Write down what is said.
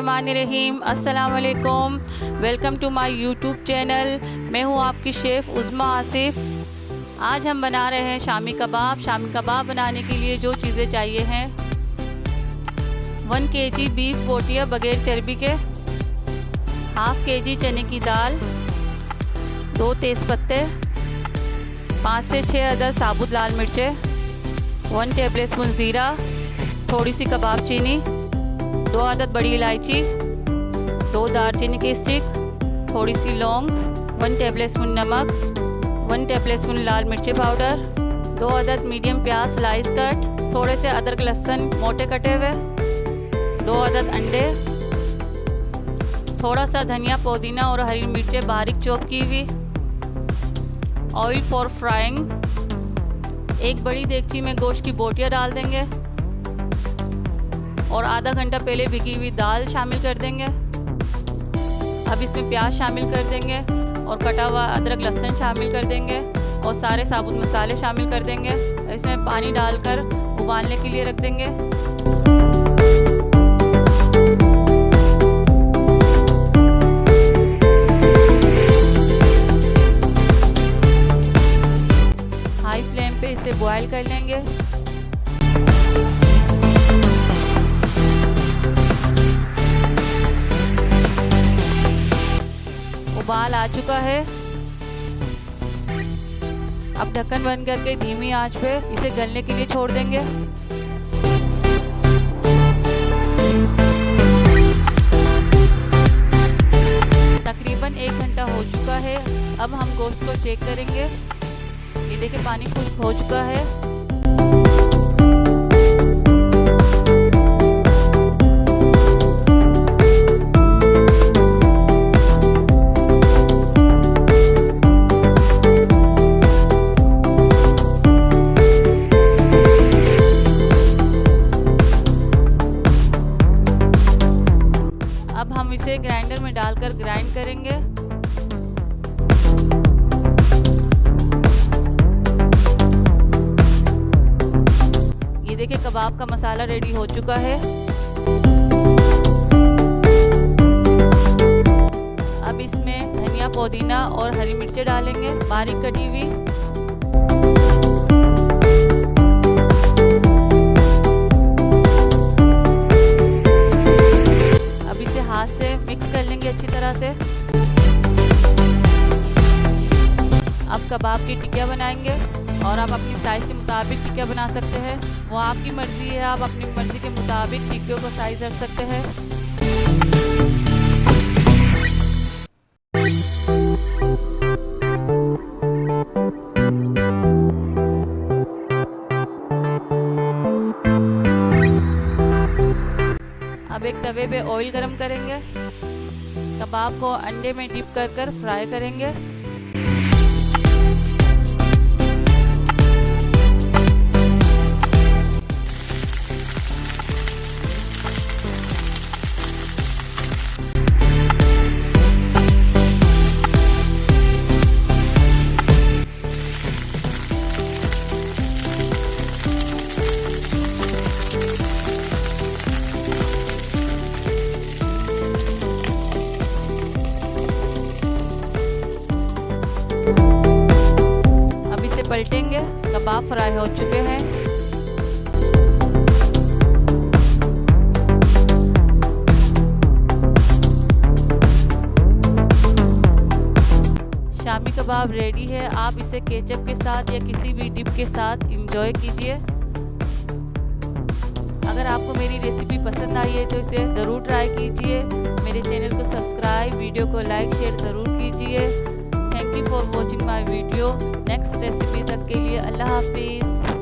बिस्मिल्लाहिर्रहमानिर्रहीम। अस्सलाम वालेकुम। Welcome to my YouTube channel. मैं हूँ आपकी शेफ़ उज़्मा आसिफ। आज हम बना रहे हैं शामी कबाब। शामी कबाब बनाने के लिए जो चीज़ें चाहिए हैं 1 kg बीफ बोटिया बगैर चर्बी के, ½ kg चने की दाल, 2 तेज़पत्ते, 5 से 6 अदद साबुत लाल मिर्चें, 1 टेबलस्पून ज़ीरा, थोड़ी सी कबाब चीनी, 2 अदद बड़ी इलायची, 2 दालचीनी की स्टिक, थोड़ी सी लौंग, 1 टेबलस्पून नमक, 1 टेबलस्पून लाल मिर्ची पाउडर, 2 अदद मीडियम प्याज स्लाइस कट, थोड़े से अदरक लहसुन मोटे कटे हुए, 2 अदद अंडे, थोड़ा सा धनिया पुदीना और हरी मिर्चें बारीक चॉप की हुई, ऑयल फॉर फ्राइंग। एक बड़ी देगची में गोश्त की बोटियाँ डाल देंगे और आधा घंटा पहले भिगी हुई दाल शामिल कर देंगे। अब इसमें प्याज शामिल कर देंगे और कटा हुआ अदरक लहसुन शामिल कर देंगे और सारे साबुत मसाले शामिल कर देंगे। इसमें पानी डालकर उबालने के लिए रख देंगे। हाई फ्लेम पे इसे बॉयल कर लेंगे। उबाल आ चुका है। अब ढक्कन बंद करके धीमी आंच पे इसे गलने के लिए छोड़ देंगे। तकरीबन 1 घंटा हो चुका है। अब हम गोश्त को चेक करेंगे। ये देखिए पानी खुश्क हो चुका है। अब हम इसे ग्राइंडर में डालकर ग्राइंड करेंगे। ये देखिए कबाब का मसाला रेडी हो चुका है। अब इसमें धनिया पुदीना और हरी मिर्चें डालेंगे बारीक कटी हुई। हाथ से मिक्स कर लेंगे अच्छी तरह से। अब कबाब की टिक्कियाँ बनाएंगे और आप अपनी साइज़ के मुताबिक टिक्कियाँ बना सकते हैं। वो आपकी मर्ज़ी है, आप अपनी मर्ज़ी के मुताबिक टिक्कियों को साइज़ रख सकते हैं। अब एक तवे पे ऑयल गरम करेंगे। कबाब को अंडे में डिप कर फ्राई करेंगे। अब इसे पलटेंगे। कबाब फ्राई हो चुके हैं। शामी कबाब रेडी है। आप इसे केचप के साथ या किसी भी डिप के साथ एंजॉय कीजिए। अगर आपको मेरी रेसिपी पसंद आई है तो इसे ज़रूर ट्राई कीजिए। मेरे चैनल को सब्सक्राइब, वीडियो को लाइक शेयर ज़रूर कीजिए। Thank you for watching my video. Next recipe तक के लिए अल्लाह हाफिज़।